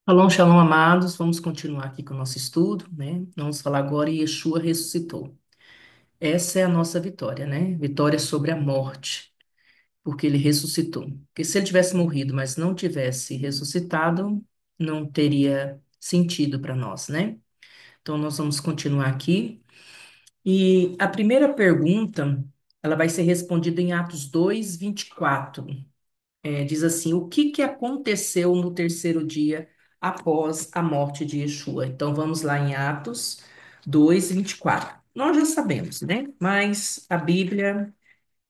Shalom, shalom, amados. Vamos continuar aqui com o nosso estudo, né? Vamos falar agora Yeshua ressuscitou. Essa é a nossa vitória, né? Vitória sobre a morte, porque ele ressuscitou. Porque se ele tivesse morrido, mas não tivesse ressuscitado, não teria sentido para nós, né? Então nós vamos continuar aqui. E a primeira pergunta, ela vai ser respondida em Atos 2:24. Diz assim: o que que aconteceu no terceiro dia após a morte de Yeshua? Então vamos lá em Atos 2:24. Nós já sabemos, né? Mas a Bíblia,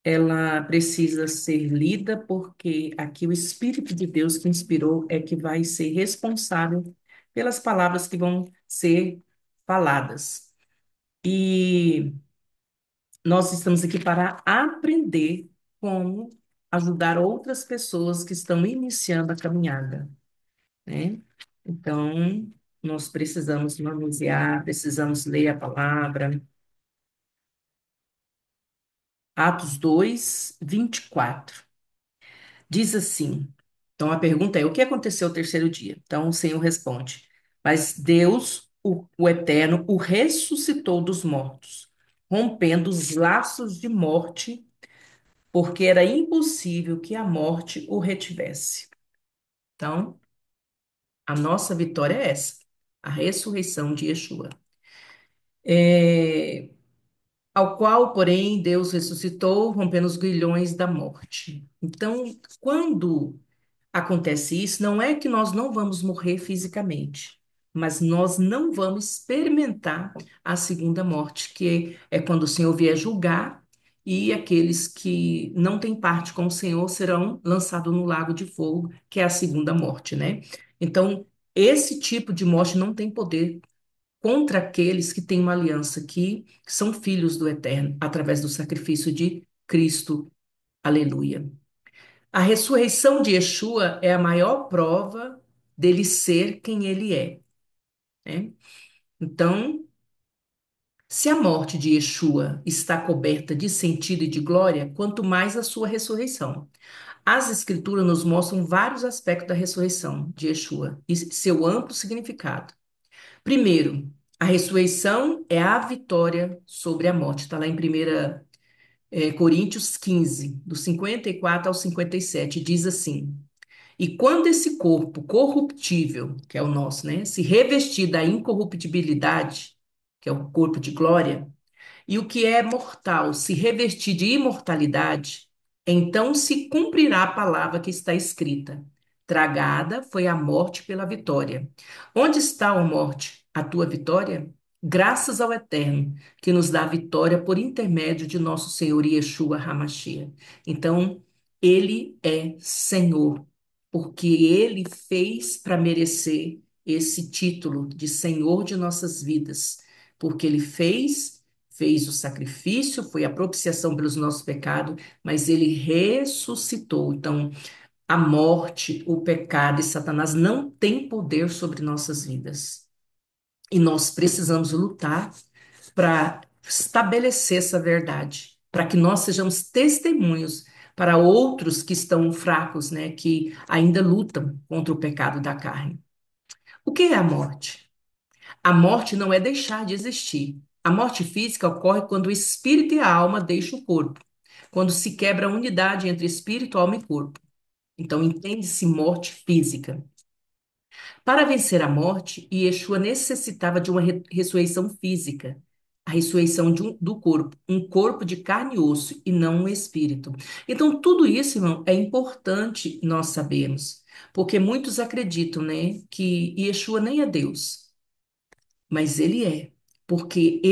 ela precisa ser lida porque aqui o Espírito de Deus que inspirou é que vai ser responsável pelas palavras que vão ser faladas. E nós estamos aqui para aprender como ajudar outras pessoas que estão iniciando a caminhada, né? Então, nós precisamos manusear, precisamos ler a palavra. Atos 2:24. Diz assim: então a pergunta é: o que aconteceu o terceiro dia? Então o Senhor responde: mas Deus, o Eterno, o ressuscitou dos mortos, rompendo os laços de morte, porque era impossível que a morte o retivesse. Então, a nossa vitória é essa, a ressurreição de Yeshua. É, ao qual, porém, Deus ressuscitou, rompendo os grilhões da morte. Então, quando acontece isso, não é que nós não vamos morrer fisicamente, mas nós não vamos experimentar a segunda morte, que é quando o Senhor vier julgar e aqueles que não têm parte com o Senhor serão lançados no lago de fogo, que é a segunda morte, né? Então, esse tipo de morte não tem poder contra aqueles que têm uma aliança que são filhos do Eterno, através do sacrifício de Cristo. Aleluia. A ressurreição de Yeshua é a maior prova dele ser quem ele é, né? Então, se a morte de Yeshua está coberta de sentido e de glória, quanto mais a sua ressurreição. As Escrituras nos mostram vários aspectos da ressurreição de Yeshua e seu amplo significado. Primeiro, a ressurreição é a vitória sobre a morte. Está lá em 1 Coríntios 15, do 54 ao 57, diz assim: e quando esse corpo corruptível, que é o nosso, né, se revestir da incorruptibilidade, que é o corpo de glória, e o que é mortal se revestir de imortalidade, então se cumprirá a palavra que está escrita: tragada foi a morte pela vitória. Onde está, ó morte, a tua vitória? Graças ao Eterno, que nos dá a vitória por intermédio de nosso Senhor Yeshua HaMashiach. Então, ele é Senhor, porque ele fez para merecer esse título de Senhor de nossas vidas, porque ele fez o sacrifício, foi a propiciação pelos nossos pecados, mas ele ressuscitou. Então, a morte, o pecado e Satanás não têm poder sobre nossas vidas. E nós precisamos lutar para estabelecer essa verdade, para que nós sejamos testemunhos para outros que estão fracos, né, que ainda lutam contra o pecado da carne. O que é a morte? A morte não é deixar de existir. A morte física ocorre quando o espírito e a alma deixam o corpo, quando se quebra a unidade entre espírito, alma e corpo. Então, entende-se morte física. Para vencer a morte, Yeshua necessitava de uma ressurreição física, a ressurreição do corpo, um corpo de carne e osso e não um espírito. Então, tudo isso, irmão, é importante nós sabermos, porque muitos acreditam, né, que Yeshua nem é Deus. Mas ele é, porque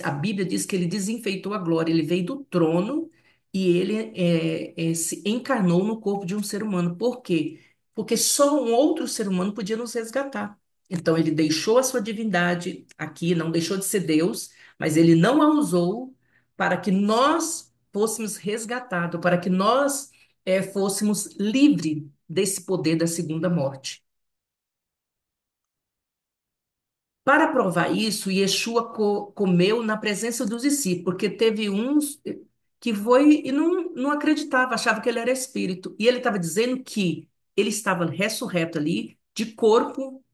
a Bíblia diz que ele desenfeitou a glória, ele veio do trono e ele se encarnou no corpo de um ser humano. Por quê? Porque só um outro ser humano podia nos resgatar. Então ele deixou a sua divindade aqui, não deixou de ser Deus, mas ele não a usou para que nós fôssemos resgatados, para que nós fôssemos livres desse poder da segunda morte. Para provar isso, Yeshua comeu na presença dos discípulos, porque teve uns que foi e não acreditava, achava que ele era espírito. E ele estava dizendo que ele estava ressurreto ali, de corpo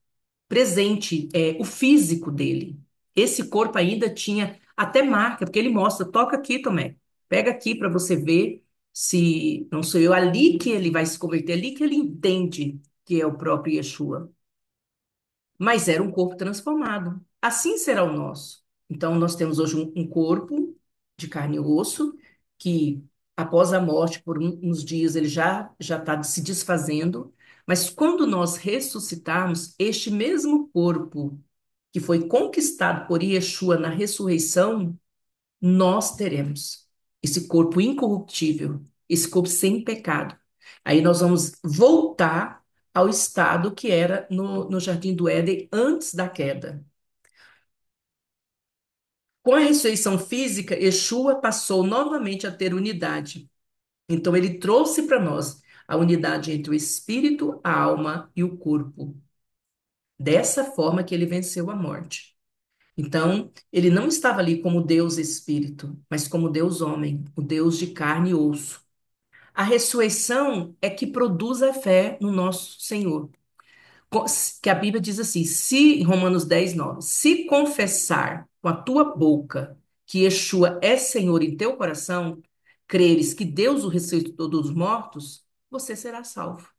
presente, o físico dele. Esse corpo ainda tinha até marca, porque ele mostra, toca aqui, Tomé, pega aqui para você ver se não sou eu, ali que ele vai se converter, ali que ele entende que é o próprio Yeshua. Mas era um corpo transformado. Assim será o nosso. Então, nós temos hoje um corpo de carne e osso, que após a morte, por uns dias, ele já está se desfazendo. Mas quando nós ressuscitarmos, este mesmo corpo que foi conquistado por Yeshua na ressurreição, nós teremos esse corpo incorruptível, esse corpo sem pecado. Aí nós vamos voltar ao estado que era no Jardim do Éden antes da queda. Com a ressurreição física, Yeshua passou novamente a ter unidade. Então ele trouxe para nós a unidade entre o espírito, a alma e o corpo. Dessa forma que ele venceu a morte. Então, ele não estava ali como Deus Espírito, mas como Deus Homem, o Deus de carne e osso. A ressurreição é que produz a fé no nosso Senhor. Que a Bíblia diz assim, se, em Romanos 10:9, se confessar com a tua boca que Yeshua é Senhor em teu coração, creres que Deus o ressuscitou dos mortos, você será salvo.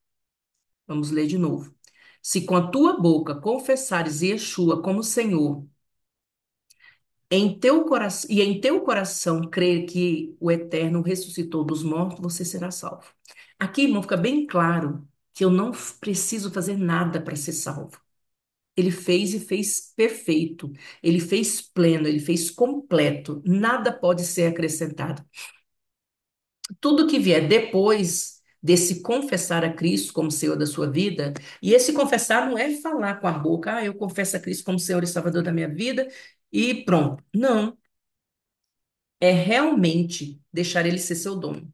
Vamos ler de novo. Se com a tua boca confessares Yeshua como Senhor em teu coração, e em teu coração crer que o Eterno ressuscitou dos mortos, você será salvo. Aqui, irmão, fica bem claro que eu não preciso fazer nada para ser salvo. Ele fez e fez perfeito. Ele fez pleno, ele fez completo. Nada pode ser acrescentado. Tudo que vier depois desse confessar a Cristo como Senhor da sua vida, e esse confessar não é falar com a boca, eu confesso a Cristo como Senhor e Salvador da minha vida e pronto. Não. É realmente deixar ele ser seu dono.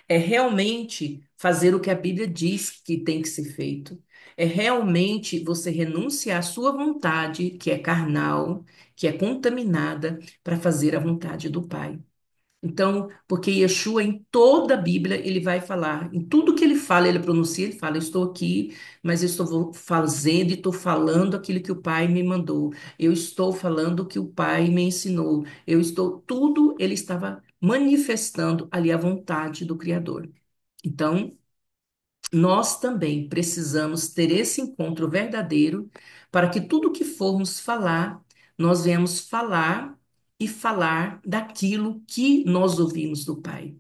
É realmente fazer o que a Bíblia diz que tem que ser feito. É realmente você renunciar à sua vontade, que é carnal, que é contaminada, para fazer a vontade do Pai. Então, porque Yeshua, em toda a Bíblia, ele vai falar, em tudo que ele fala, ele pronuncia, ele fala: eu estou aqui, mas eu estou fazendo e estou falando aquilo que o Pai me mandou. Eu estou falando o que o Pai me ensinou. Eu estou, tudo ele estava manifestando ali a vontade do Criador. Então, nós também precisamos ter esse encontro verdadeiro para que tudo que formos falar, nós venhamos falar e falar daquilo que nós ouvimos do Pai.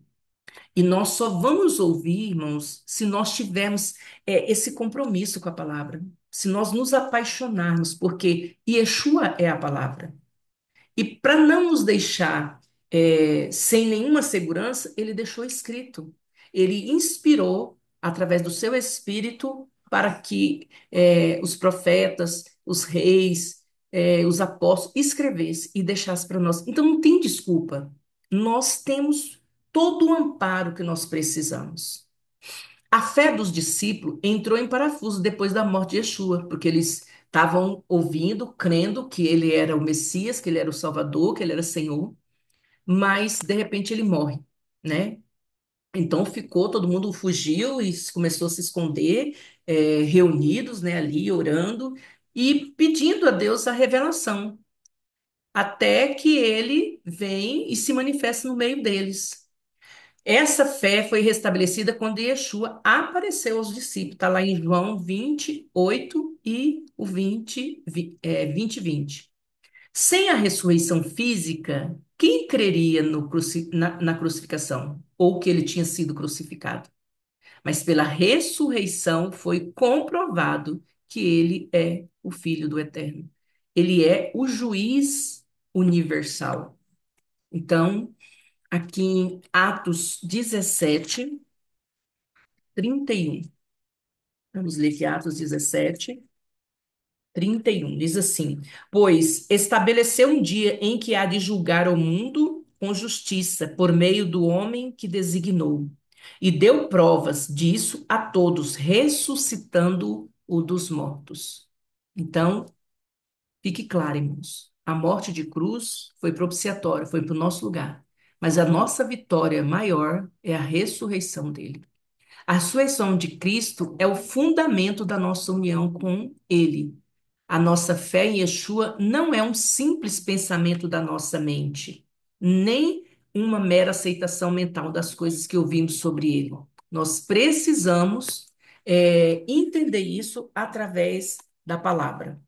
E nós só vamos ouvir, irmãos, se nós tivermos esse compromisso com a palavra, se nós nos apaixonarmos, porque Yeshua é a palavra. E para não nos deixar sem nenhuma segurança, ele deixou escrito. Ele inspirou, através do seu espírito, para que os profetas, os reis, os apóstolos escrevessem e deixassem para nós. Então não tem desculpa. Nós temos todo o amparo que nós precisamos. A fé dos discípulos entrou em parafuso depois da morte de Yeshua, porque eles estavam ouvindo, crendo que ele era o Messias, que ele era o Salvador, que ele era Senhor, mas de repente ele morre, né? Então ficou, todo mundo fugiu e começou a se esconder, reunidos, né, ali orando e pedindo a Deus a revelação, até que ele vem e se manifesta no meio deles. Essa fé foi restabelecida quando Yeshua apareceu aos discípulos. Está lá em João 28 e o 20. Sem a ressurreição física, quem creria na crucificação? Ou que ele tinha sido crucificado? Mas pela ressurreição foi comprovado que ele é o Filho do Eterno. Ele é o juiz universal. Então, aqui em Atos 17:31. Vamos ler aqui Atos 17:31. Diz assim: pois estabeleceu um dia em que há de julgar o mundo com justiça, por meio do homem que designou, e deu provas disso a todos, ressuscitando o dos mortos. Então, fique claro, irmãos, a morte de cruz foi propiciatória, foi para o nosso lugar. Mas a nossa vitória maior é a ressurreição dele. A ressurreição de Cristo é o fundamento da nossa união com Ele. A nossa fé em Yeshua não é um simples pensamento da nossa mente, nem uma mera aceitação mental das coisas que ouvimos sobre Ele. Nós precisamos entender isso através da palavra.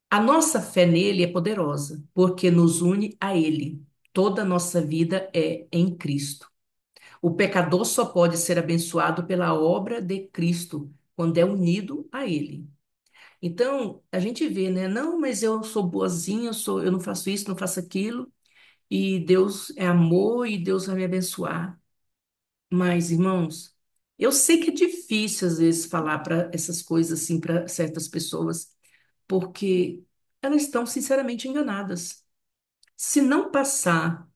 A nossa fé nele é poderosa, porque nos une a Ele. Toda a nossa vida é em Cristo. O pecador só pode ser abençoado pela obra de Cristo, quando é unido a Ele. Então, a gente vê, né? Não, mas eu sou boazinha, eu não faço isso, não faço aquilo, e Deus é amor e Deus vai me abençoar. Mas, irmãos, eu sei que é difícil às vezes falar para essas coisas assim para certas pessoas, porque elas estão sinceramente enganadas. Se não passar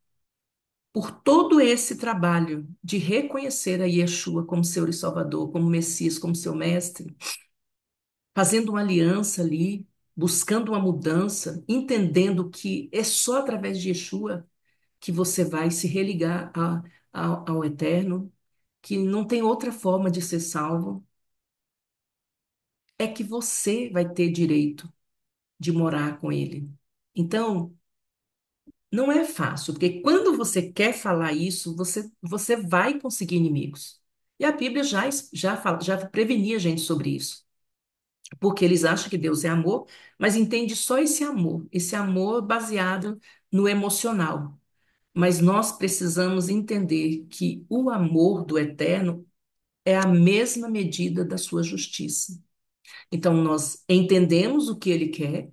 por todo esse trabalho de reconhecer a Yeshua como Senhor e Salvador, como Messias, como seu mestre, fazendo uma aliança ali, buscando uma mudança, entendendo que é só através de Yeshua que você vai se religar ao Eterno, que não tem outra forma de ser salvo, é que você vai ter direito de morar com Ele. Então, não é fácil, porque quando você quer falar isso, você vai conseguir inimigos. E a Bíblia já prevenia a gente sobre isso. Porque eles acham que Deus é amor, mas entende só esse amor baseado no emocional. Mas nós precisamos entender que o amor do Eterno é a mesma medida da sua justiça. Então, nós entendemos o que ele quer,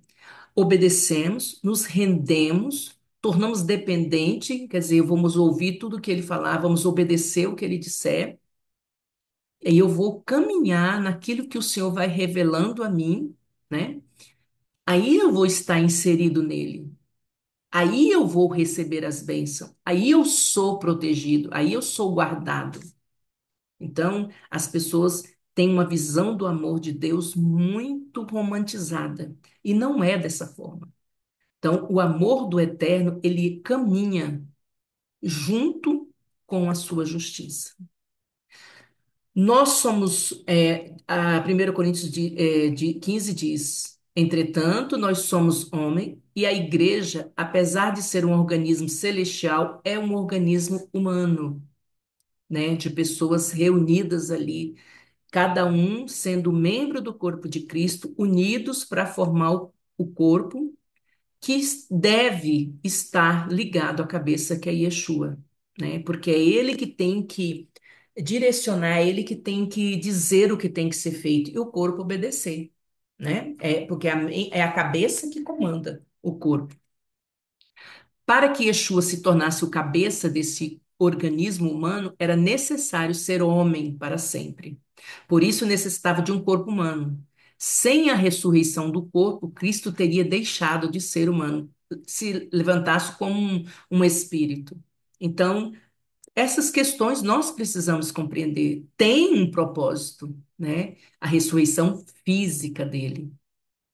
obedecemos, nos rendemos, tornamos dependente, quer dizer, vamos ouvir tudo o que ele falar, vamos obedecer o que ele disser, e eu vou caminhar naquilo que o Senhor vai revelando a mim, né? Aí eu vou estar inserido nele. Aí eu vou receber as bênçãos. Aí eu sou protegido. Aí eu sou guardado. Então, as pessoas têm uma visão do amor de Deus muito romantizada. E não é dessa forma. Então, o amor do Eterno, ele caminha junto com a sua justiça. Nós somos, a 1 Coríntios de 15 diz, entretanto, nós somos homem e a igreja, apesar de ser um organismo celestial, é um organismo humano, né, de pessoas reunidas ali, cada um sendo membro do corpo de Cristo, unidos para formar o corpo que deve estar ligado à cabeça que é Yeshua, né? Porque é ele que tem que direcionar, é ele que tem que dizer o que tem que ser feito e o corpo obedecer, né? Porque é a cabeça que comanda o corpo. Para que Yeshua se tornasse o cabeça desse organismo humano, era necessário ser homem para sempre. Por isso necessitava de um corpo humano. Sem a ressurreição do corpo, Cristo teria deixado de ser humano, se levantasse como um espírito. Então, essas questões nós precisamos compreender. Tem um propósito, né? A ressurreição física dele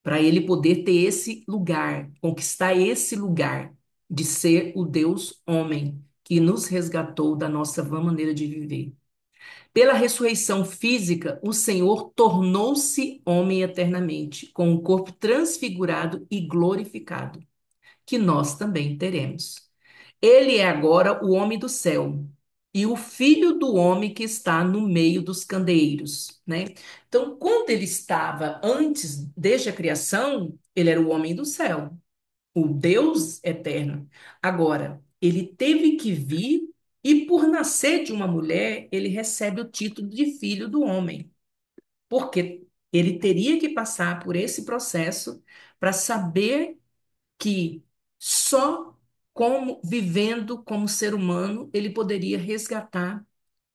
para ele poder ter esse lugar, conquistar esse lugar de ser o Deus homem que nos resgatou da nossa vã maneira de viver. Pela ressurreição física, o Senhor tornou-se homem eternamente, com um corpo transfigurado e glorificado, que nós também teremos. Ele é agora o homem do céu e o filho do homem que está no meio dos candeeiros, né? Então, quando ele estava antes, desde a criação, ele era o homem do céu, o Deus eterno. Agora, ele teve que vir e, por nascer de uma mulher, ele recebe o título de filho do homem, porque ele teria que passar por esse processo para saber que só como vivendo como ser humano ele poderia resgatar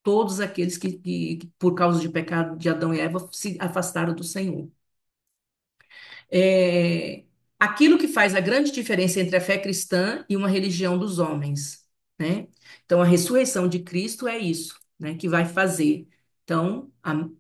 todos aqueles que, por causa de pecado de Adão e Eva, se afastaram do Senhor. É, aquilo que faz a grande diferença entre a fé cristã e uma religião dos homens, né? Então, a ressurreição de Cristo é isso, né, que vai fazer. Então,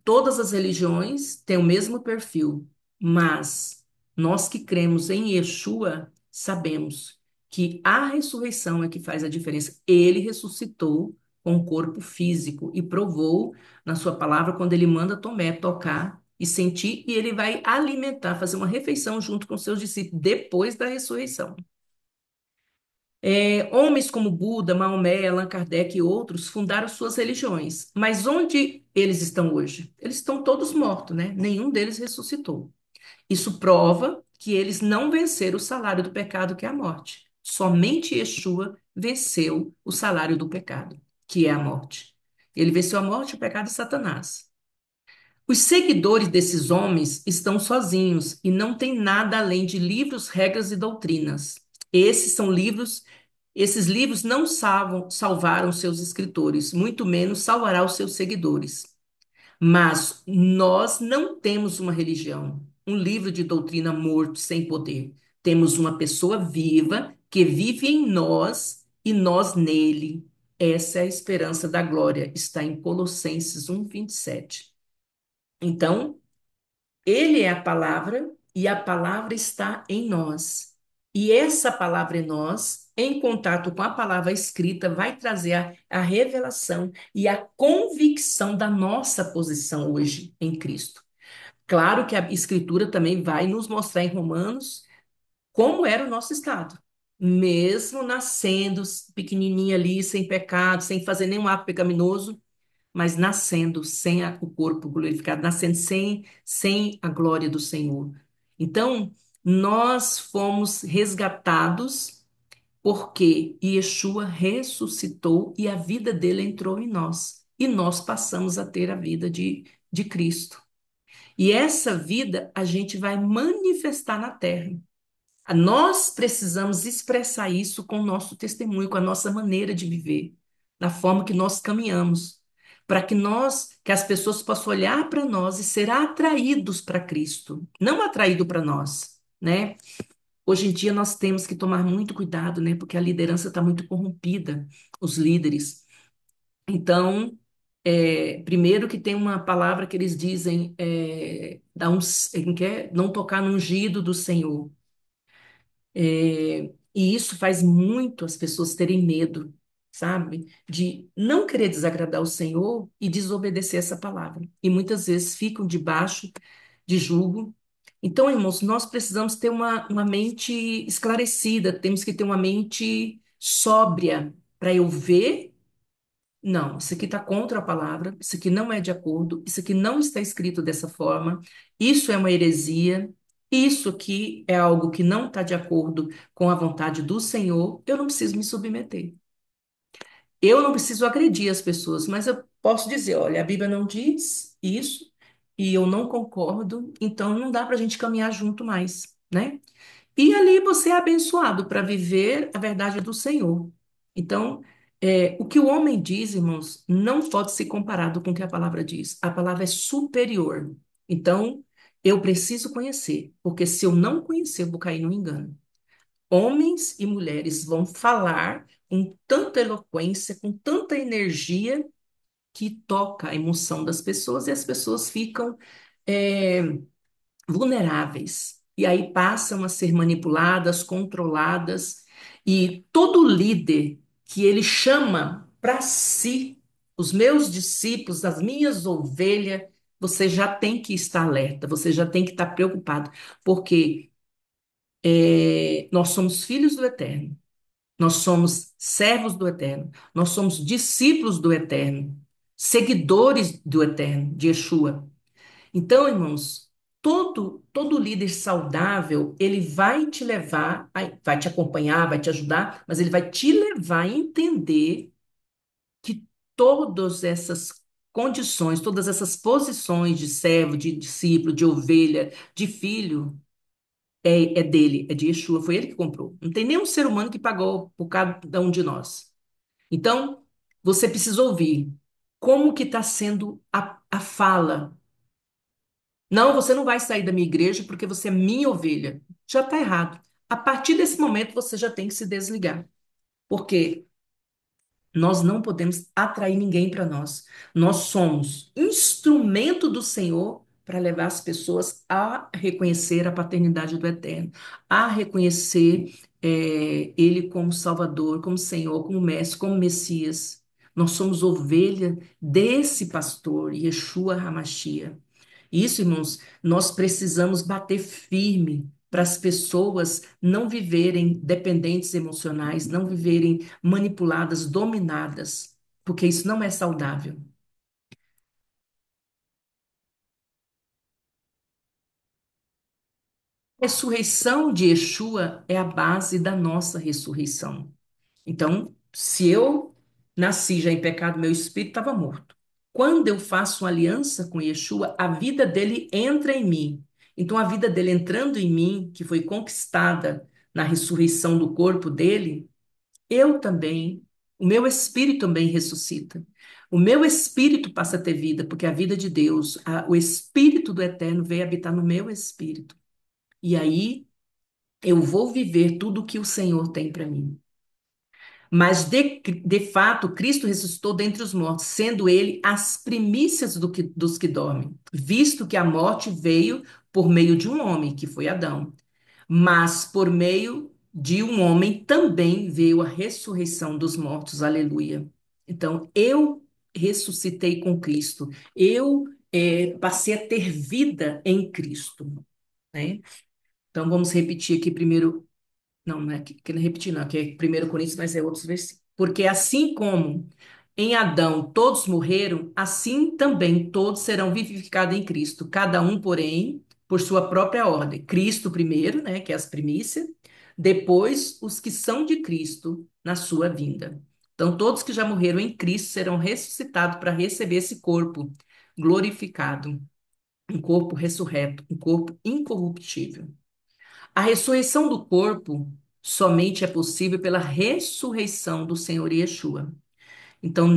todas as religiões têm o mesmo perfil, mas Nós que cremos em Yeshua, sabemos que a ressurreição é que faz a diferença. Ele ressuscitou com o corpo físico e provou na sua palavra quando ele manda Tomé tocar e sentir, e ele vai alimentar, fazer uma refeição junto com seus discípulos depois da ressurreição. Homens como Buda, Maomé, Allan Kardec e outros fundaram suas religiões. Mas onde eles estão hoje? Eles estão todos mortos, né? Nenhum deles ressuscitou. Isso prova que eles não venceram o salário do pecado, que é a morte. Somente Yeshua venceu o salário do pecado, que é a morte. Ele venceu a morte, o pecado e Satanás. Os seguidores desses homens estão sozinhos e não têm nada além de livros, regras e doutrinas. Esses livros não salvaram seus escritores, muito menos salvará os seus seguidores. Mas nós não temos uma religião, um livro de doutrina morto, sem poder. Temos uma pessoa viva que vive em nós e nós nele. Essa é a esperança da glória. Está em Colossenses 1:27. Então, ele é a palavra e a palavra está em nós. E essa palavra em nós, em contato com a palavra escrita, vai trazer a revelação e a convicção da nossa posição hoje em Cristo. Claro que a Escritura também vai nos mostrar em Romanos como era o nosso estado. Mesmo nascendo pequenininha ali, sem pecado, sem fazer nenhum ato pecaminoso, mas nascendo sem o corpo glorificado, nascendo sem a glória do Senhor. Então, nós fomos resgatados porque Yeshua ressuscitou e a vida dele entrou em nós. E nós passamos a ter a vida de Cristo. E essa vida a gente vai manifestar na terra. Nós precisamos expressar isso com o nosso testemunho, com a nossa maneira de viver, da forma que nós caminhamos, para que as pessoas possam olhar para nós e ser atraídos para Cristo, não atraído para nós, né? Hoje em dia nós temos que tomar muito cuidado, né? Porque a liderança está muito corrompida, os líderes. Então, primeiro que tem uma palavra que eles dizem, não tocar no ungido do Senhor. E isso faz muito as pessoas terem medo, sabe? De não querer desagradar o Senhor e desobedecer essa palavra. E muitas vezes ficam debaixo de jugo. Então, irmãos, nós precisamos ter uma mente esclarecida, temos que ter uma mente sóbria para eu ver. Não, isso aqui está contra a palavra, isso aqui não é de acordo, isso aqui não está escrito dessa forma, isso é uma heresia, isso aqui é algo que não está de acordo com a vontade do Senhor, eu não preciso me submeter. Eu não preciso agredir as pessoas, mas eu posso dizer, olha, a Bíblia não diz isso e eu não concordo, então não dá para a gente caminhar junto mais, né? E ali você é abençoado para viver a verdade do Senhor. Então, o que o homem diz, irmãos, não pode ser comparado com o que a palavra diz. A palavra é superior. Então, eu preciso conhecer, porque se eu não conhecer, eu vou cair no engano. Homens e mulheres vão falar com tanta eloquência, com tanta energia, que toca a emoção das pessoas e as pessoas ficam. é, vulneráveis. E aí passam a ser manipuladas, controladas, e todo líder que ele chama para si, os meus discípulos, as minhas ovelhas, você já tem que estar alerta, você já tem que estar preocupado, porque nós somos filhos do Eterno, nós somos servos do Eterno, nós somos discípulos do Eterno, seguidores do Eterno, de Yeshua. Então, irmãos, todo líder saudável, ele vai te levar, vai te acompanhar, vai te ajudar, mas ele vai te levar a entender que todas essas condições, todas essas posições de servo, de discípulo, de ovelha, de filho, é dele, é de Yeshua, foi ele que comprou. Não tem nenhum ser humano que pagou por cada um de nós. Então, você precisa ouvir como que está sendo a fala. Não, você não vai sair da minha igreja porque você é minha ovelha. Já está errado. A partir desse momento, você já tem que se desligar. Porque nós não podemos atrair ninguém para nós. Nós somos instrumento do Senhor para levar as pessoas a reconhecer a paternidade do Eterno, a reconhecer Ele como Salvador, como Senhor, como Mestre, como Messias. Nós somos ovelha desse pastor, Yeshua HaMashiach. Isso, irmãos, nós precisamos bater firme para as pessoas não viverem dependentes emocionais, não viverem manipuladas, dominadas, porque isso não é saudável. A ressurreição de Yeshua é a base da nossa ressurreição. Então, se eu nasci já em pecado, meu espírito estava morto. Quando eu faço uma aliança com Yeshua, a vida dele entra em mim. Então, a vida dele entrando em mim, que foi conquistada na ressurreição do corpo dele, eu também, o meu espírito também ressuscita. O meu espírito passa a ter vida, porque a vida de Deus, o espírito do Eterno veio habitar no meu espírito. E aí eu vou viver tudo o que o Senhor tem para mim. Mas de fato, Cristo ressuscitou dentre os mortos, sendo ele as primícias dos que dormem, visto que a morte veio por meio de um homem, que foi Adão. Mas por meio de um homem também veio a ressurreição dos mortos. Aleluia. Então, eu ressuscitei com Cristo. Eu passei a ter vida em Cristo, né? Então, vamos repetir aqui primeiro não, não é que não repetir, não, que é 1 Coríntios, mas é outros versículos. Porque assim como em Adão todos morreram, assim também todos serão vivificados em Cristo. Cada um, porém, por sua própria ordem. Cristo primeiro, né, que é as primícias, depois os que são de Cristo na sua vinda. Então, todos que já morreram em Cristo serão ressuscitados para receber esse corpo glorificado, um corpo ressurreto, um corpo incorruptível. A ressurreição do corpo somente é possível pela ressurreição do Senhor Yeshua. Então,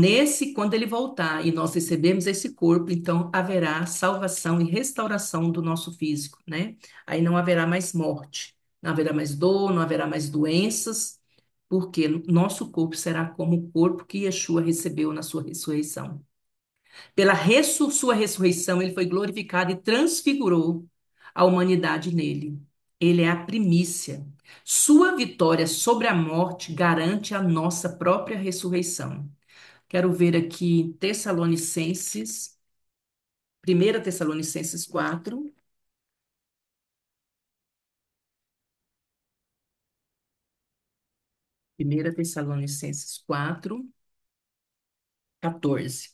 quando ele voltar e nós recebemos esse corpo, então haverá salvação e restauração do nosso físico, né? Aí não haverá mais morte, não haverá mais dor, não haverá mais doenças, porque nosso corpo será como o corpo que Yeshua recebeu na sua ressurreição. Pela sua ressurreição, ele foi glorificado e transfigurou a humanidade nele. Ele é a primícia. Sua vitória sobre a morte garante a nossa própria ressurreição. Quero ver aqui Tessalonicenses, 1 Tessalonicenses 4, 1 Tessalonicenses 4, 14.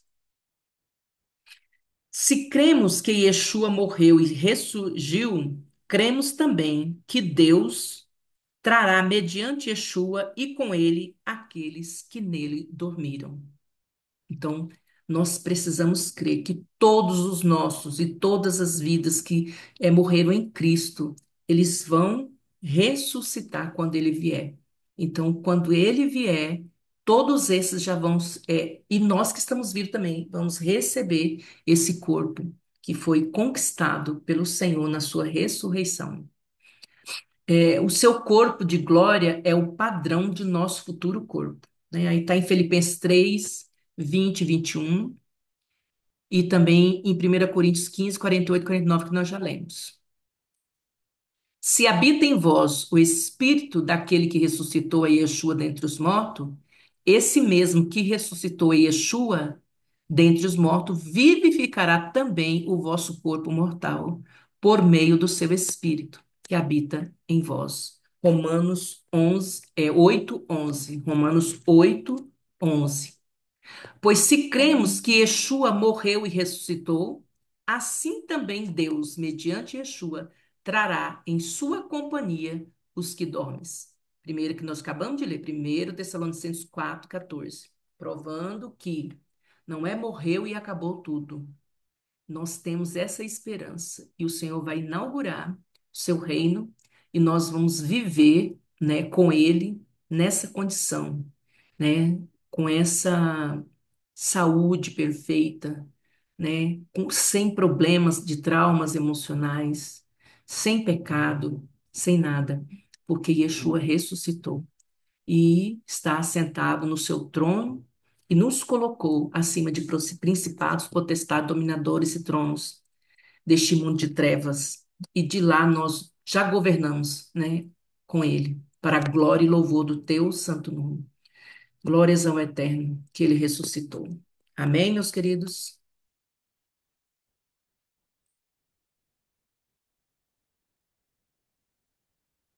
Se cremos que Yeshua morreu e ressurgiu, cremos também que Deus trará mediante Yeshua e com ele aqueles que nele dormiram. Então, nós precisamos crer que todos os nossos e todas as vidas que morreram em Cristo, eles vão ressuscitar quando ele vier. Então, quando ele vier, todos esses já vão, e nós que estamos vivos também, vamos receber esse corpo que foi conquistado pelo Senhor na sua ressurreição. O seu corpo de glória é o padrão de nosso futuro corpo, né? Aí está em Filipenses 3, 20 e 21, e também em 1 Coríntios 15, 48 e 49, que nós já lemos. Se habita em vós o espírito daquele que ressuscitou a Yeshua dentre os mortos, esse mesmo que ressuscitou a Yeshua dentre os mortos vivificará também o vosso corpo mortal por meio do seu espírito que habita em vós. Romanos 11, 8, 11. Romanos 8, 11. Pois se cremos que Yeshua morreu e ressuscitou, assim também Deus, mediante Yeshua, trará em sua companhia os que dormem. Primeiro que nós acabamos de ler, 1 Tessalonicenses 4, 14. Provando que não é morreu e acabou tudo. Nós temos essa esperança e o Senhor vai inaugurar o seu reino e nós vamos viver, né, com ele nessa condição, né, com essa saúde perfeita, né? Sem problemas de traumas emocionais, sem pecado, sem nada, porque Yeshua ressuscitou e está assentado no seu trono e nos colocou acima de principados, potestades, dominadores e tronos. deste mundo de trevas, e de lá nós já governamos, né, com Ele, para a glória e louvor do teu santo nome. Glórias ao Eterno, que Ele ressuscitou. Amém, meus queridos?